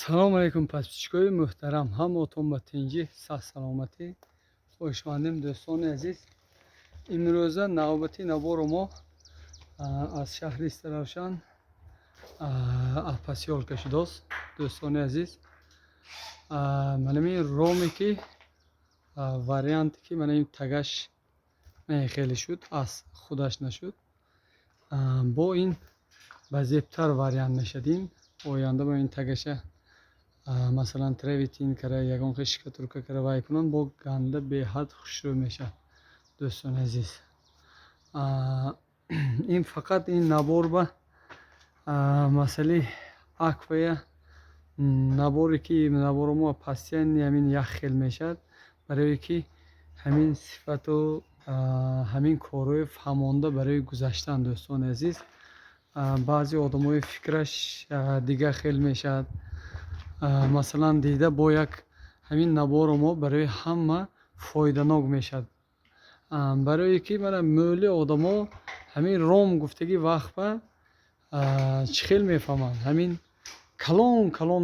салому алайкум подписчикои муҳтарам, ҳамаотон ба тинҷӣ саҳ-саломатӣ хушомадем дӯстони азиз. Имрӯза навбати набори мо аз шаҳри Истаравшан пасёлка шудааст. Дӯстони азиз, манамин роме ки варианте ки манамин тагаш хеле шуд, аз худаш нашуд, бо ин ба зебтар вариант мешадин. Оянда ба ин тагаша масалан тревитин кара ягон қишка турка кара вай кунан бо ганда беҳад хушрӯ мешавад. Дӯстони азиз, ин фақат ин набор ба масъалаи аквая наборе ки набори мо пастияни ҳамин як хел мешавад, барое ки ҳамин сифату ҳамин корҳои фаҳмонда барои гузаштан. Дӯстони азиз, баъзе одамои фикраш дигар хел мешавад. Масалан дида бо як ҳамин набори мо барои ҳама фоиданок мешавад. Барое ки мана мӯли одамо ҳамин ром гуфтаги вақт ба чӣ хел мефаҳманд. Ҳамин калон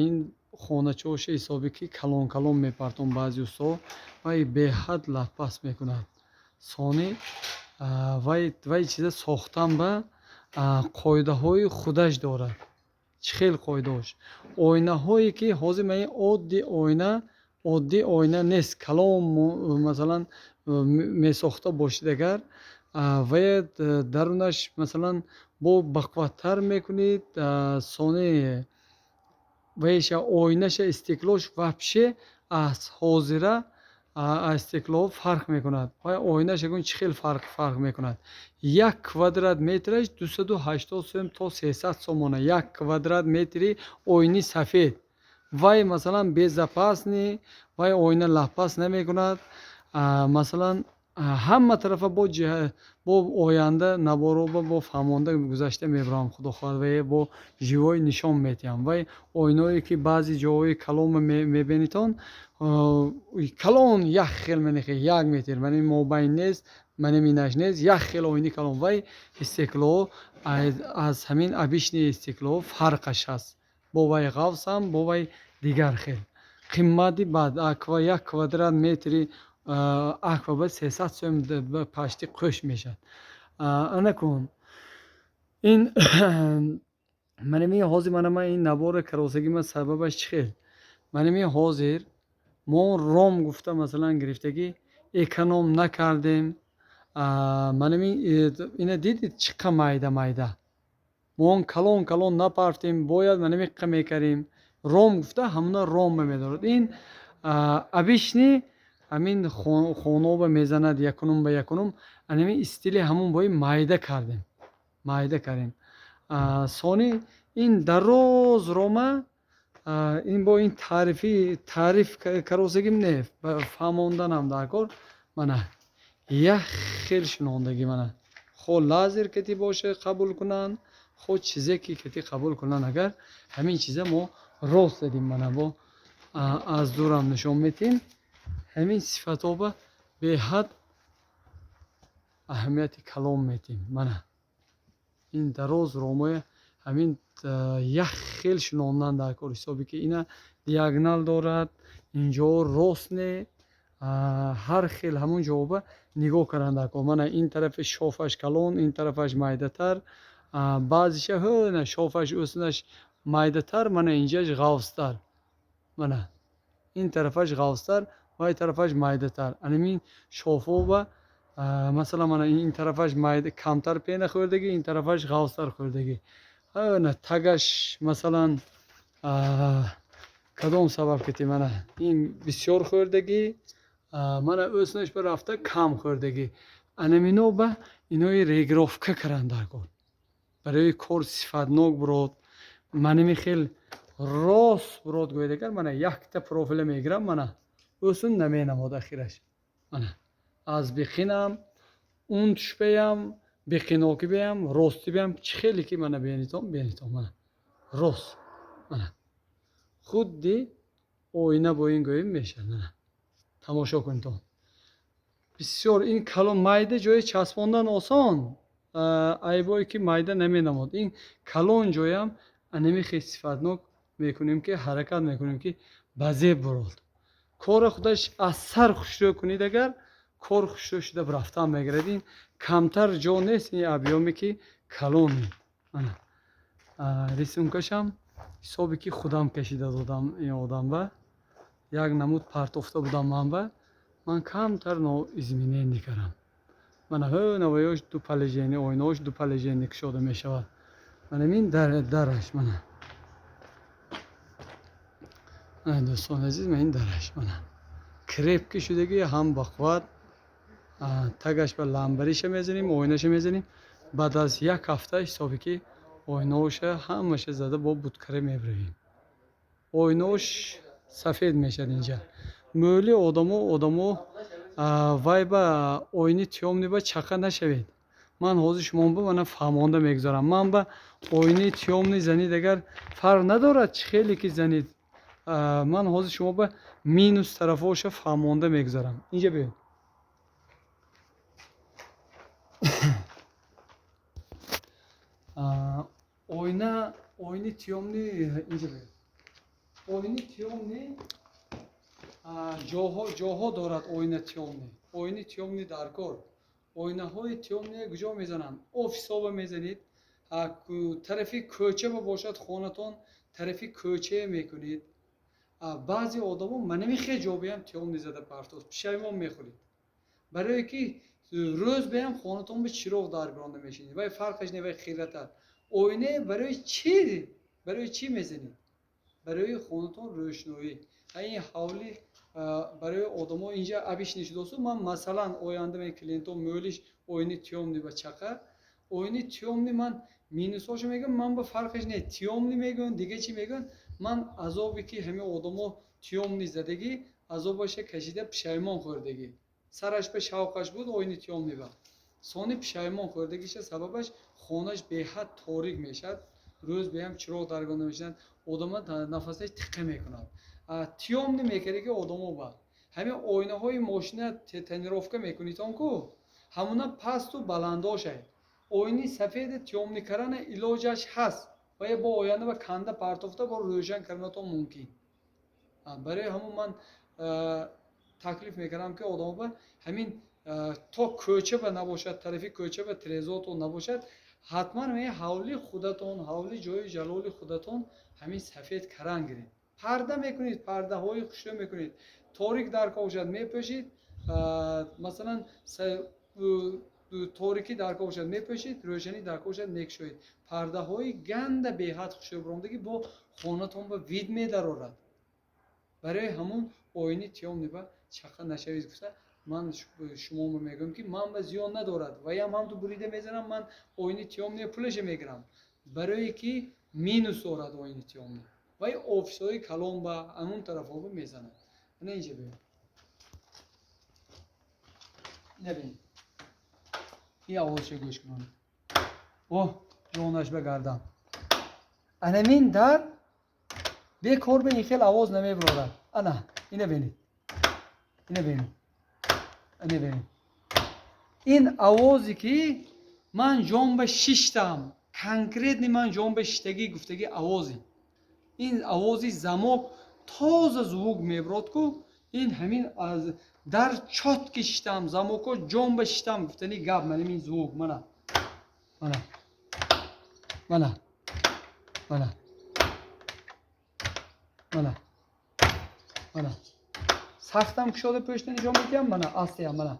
ин хоначаоша ҳисоби ки калон мепартон баъзи устоо вай беҳад латпас мекунад. Сони вай чиза сохтан ба қоидаҳои худаш дорад. чӣ хел қоидаош? Ойнаҳое ки ҳозир ман ин оддӣ ойна нест. Калон масалан месохта бошид агар вай дарунаш масалан бо бақваттар мекунид, сони вайша ойнаша истеклош вабше аз ҳозира аз стекло фарқ мекунад. Вай ойнаш ягон чӣ хел фарқ мекунад. 1 квадрат метраш 280 сом то 300 сом монад. 1 квадрат метри ойни сафед. Вай масалан безопасни, вай ойна лапас намекунад. Масалан ҳама тарафа бо оянда набороба бо фаҳмонда гузашта мебарам. Худо хоҳад вай бо живой нишон метиҳам. Вай ойное ки баъзи ҷоҳои калон мебинитон, калон як хел менехе 1 метр манин мобайн нест, манин минаш нест, як хел ойни калон. Вай истекло аз ҳамин абишни истекло фарқаш ҳаст. бо вай ғафсам, бо вай дигар хел қиммати бад аква 1 квадрат метри аква ба 300 сом пашти қӯш мешавад. Анакун ин манами ҳозир манама ин набори каросаги ма сабабаш чӣ хел? Манами ҳозир мо ром гуфта масалан гирифтаги эконом накардем. Манами ина дидид чӣ қа майда мо калон напартем, бояд манами қа мекарем. Ром гуфта ҳамна ром медорад. Ин абишни ҳамин хоноба мезанад якунум ба якунум. Анами стили ҳамун бои майда кардем. Сони ин дароз рома ин бо ин таъриф каросагим не ба фаҳмонданам даркор. Мана як хел шунондагӣ мана хо лазер кати боша қабул кунанд, хо чизе ки кати қабул кунанд. Агар ҳамин чиза мо рост дадим, мана бо аз дурам нишон метиҳем. ҳамин сифатоба беҳад аҳамияти калон метиҳем. Мана ин дароз ромоя ҳамин як хел шунондан дар кор ҳисоби ки ина диагонал дорад, инҷо рост не, ҳар хел ҳамун ҷавоба нигоҳ кардан дар кор. Мана ин тарафи шофаш калон, ин тарафаш майдатар, баъзиша ҳона шофаш уснаш майдатар, мана инҷаш ғафстар. Мана ин тарафаш ғафстар, вай тарафаш майдатар. Анамин шофоба масалан мана ин тарафаш майда камтар пена хӯрдагӣ, ин тарафаш ғафстар хӯрдагӣ. ҳана тагаш масалан кадом сабаб кати мана ин бисёр хӯрдагӣ, мана уснаш ба рафта кам хӯрдагӣ. Анамино ба инои регировка кардан дар кор. барои кор сифатнок бурод, манами хел рост бурод гӯяд агар мана якта профила мегирам, мана усн наменамод ахираш. Мана аз бихинам, унтш беям, бихиноки беям, рости беям, чӣ хеле ки мана бенитон мана рост. Мана худди ойна бо ин гӯем мешавад. Мана тамошо кунитон. бисёр ин калон майда ҷои часпондан осон, айбое ки майда наменамод. ин калон ҷоям анами хел сифатнок میکنیم که حرکت میکنیم که بازی برود کار خودش از سر خوشرو کنید اگر کار خوشرو شده برفتن میگردین کمتر جا نیست این ابیامی که کلونی انا رسونکشم حسابی که خودم کشیده دادم این آدم و یک نمود پرتافته بودم من کمتر نو ازمینه نکردم من ها نوایش دو پلژینی اویناش دو پلژینی شده میشود من این درش من دوستان عزیز من این درش من کریپ که شدگی هم بخواد تگش به لامبریش میزنیم اویناش میزنیم بعد از یک هفته حسابی که اویناش همش زده با بودکره میبریم اویناش سفید میشد اینجا مولی آدمو وای با اوینی تیومنی با چقدر نشوید من حوض شما با من فهمانده میگذارم من با اوینی تیومنی زنید اگر فرق ندارد خیلی که زنید من حوض شما با مینوس طرفاش فهمانده میگذارم اینجا بیاید اوینی تیومنی اینجا بیاید اوینی تیومنی جاها دارد اوینه تیومنی در کار اوینه های تیومنی کجا میزنن آفیسا میزنید طرفی کوچه باشد خانتون طرفی کوچه میکنید بعضی آدما من نمیخواد جا بیام تیومنی زده پرتوس پشیمون میخورید برای که روز بیام خانتون به چراغ درگرانده میشینید و فرقش نه خیرتر اوینه برای چی میزنید برای خانتون روشنایی این حوالی برای آدما اینجا ابیش نشدوسو من مثلا آینده می کلینتو مولیش اوینی تیومنی با چقدر اوینی تیومنی من مینوساشو میگم من با فرقش نه تیومنی میگم دیگه چی میگم من عذابی که همه آدما تیومنی زدگی عذابش کشیده پشیمان خوردگی سرش به شوقش بود اوینی تیومنی با سونی پشیمان خوردگیش سببش خونش به حد تاریک میشد روز بیام چراغ درگانده میشن آدما نفسش تقه میکنن تیومنی میکردی که آدمو با همه اوینه های ماشین تنیروفکا میکنید آنکو همونا پست و بلنداشه اوینی سفید تیومنی کردن علاجش هست و با آینده و کنده پرتافته با روشن کردن تو ممکن برای همون من تکلیف میکردم که آدم با همین تا کوچه به نباشد طرفی کوچه به تریزاتون نباشد حتما همین حولی خودتون حولی جای جلال خودتون همین سفید کردن گیرید پرده میکنید پرده های خوشو میکنید تاریک در کاشد میپوشید مثلا تاریکی در کاشد میپوشید روشنی در کاشد میکشید پرده های گند به حد خوشو برامدگی با خانتون با وید میدارد برای همون اوینی تیومنی با چقدر نشوید گفته من شما میگم که من به زیان ندارد و هم تو بریده میزنم من اوینی تیومنی پولش میگیرم برای که مینوس دارد اوینی تیومنی و این آفیس‌های کلان با همون طرف ها رو میزنند نه اینجا ببین نبین این آوازش گوش کنید اوه جونش بگردم انمین در بیکار به این خیلی آواز نمیبرد انا اینو ببینید این آوازی که من جنب شیشتم کنکریت من جنب شیشتگی گفتگی آوازی این آوازی زماک تازه زوگ میبرد کو این همین از در چات کشیدم زماکو جنب شیشتم گفتنی گپ من این زوگ منه سختم که شده پشت نجام میگم منه آستیم منه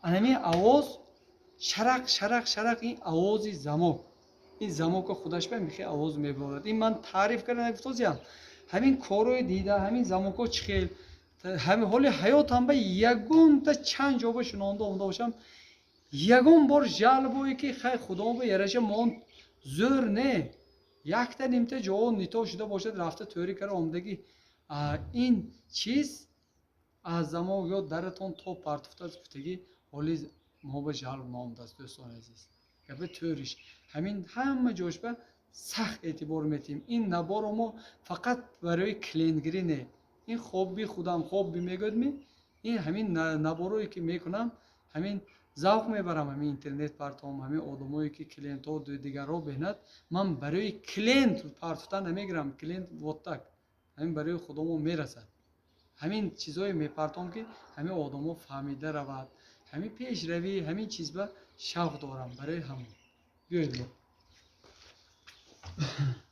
انمی آواز شرق این آوازی زماک این زماک خودش به میخوای آواز میبرد این من تعریف کردن گفتم همین کاروی دیده همین زماکو چخیل همین حال حیاتم به یگون تا چند جا به شنونده اونده باشم یگون بار جلبوی که خیلی خدا به یرش من زور نه یک تا نیمته جا نیتا شده باشد رفته توری کرده آمدگی این چیز از زمان یا درتون تو پرتفته از گفتگی حالی ما به جلب نامده است دوستان عزیز که به توریش همین همه جاش به سخت اعتبار میتیم این نبار ما فقط برای کلینگری نه این خوبی خودم خوبی میگد این همین نباروی که میکنم همین завқ мебарам ҳамин интернет партом, ҳамин одамое ки клиентҳо дигарро бинад. Ман барои клиент партофта намегирам, клиент воттак ҳамин барои худомо мерасад. ҳамин чизое мепартом ки ҳамин одамо фаҳмида равад, ҳамин пешравӣ, ҳамин чизба шавқ дорам барои ҳамон. биёед бо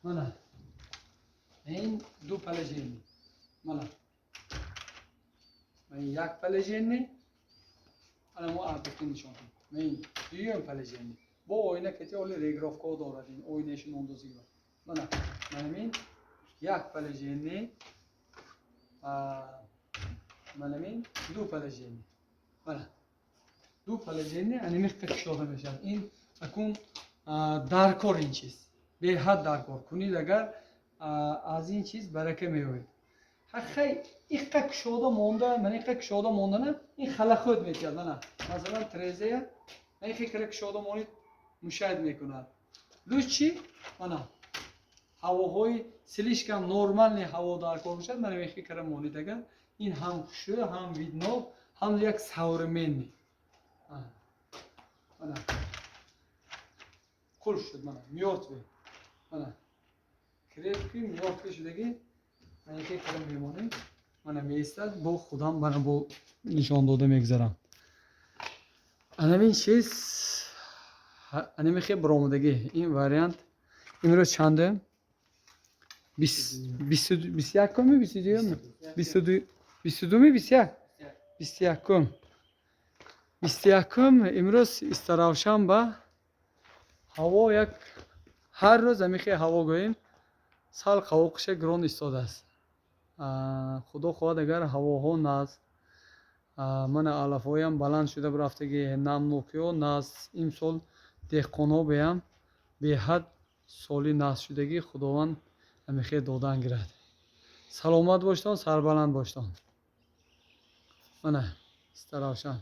мана ин ду положение, мана як положение, ана мо абдики нишон дем. Мин дуюм положение. Бо ойна кати оли регировка дорад, ин ойнашон ондозӣ ба. Мана мин як положение, мана мин ду положение. Мана ду положение, ани михта кушода мешавад. Ин акун даркор ин чиз. Беҳад даркор. Кунид агар аз ин чиз барака меояд. Хай иққа кушода монда, ман иққа кушода мондана, ин халахот мекард. Мана масалан трезея, ман иққа кушода монид мушаҳид мекунад. Луч чи? Мана ҳавоҳои слишком нормальни ҳаво даркор бошад, ман иққа монид агар ин ҳам хушӯ, ҳам видно, ҳам як современный. Мана қул шуд, мана мёртвый. Мана крепкий, мёртвый шудаги. Ман иққа мемонем. Мана меистад, бо худам мана бо нишон дода мегзарам. Анамин чиз анамихе баромадаги. Ин вариант имрӯз чандем? 21-ми, 22-ми? 22-ми, 21-кум. 21-кум имрӯз истаравшанба. ҳаво як ҳар рӯз амихе ҳаво гӯем сал қавоқиша гирон истодааст. худо хоҳад агар ҳавоҳо наз мана алафҳоям баланд шуда бирафтаги намнокиҳо наз имсол деҳқонҳо беам беҳад соли наз шудагӣ худованд амихе додан гирад. саломат боштон, сарбаланд боштон. Мана истаравшан.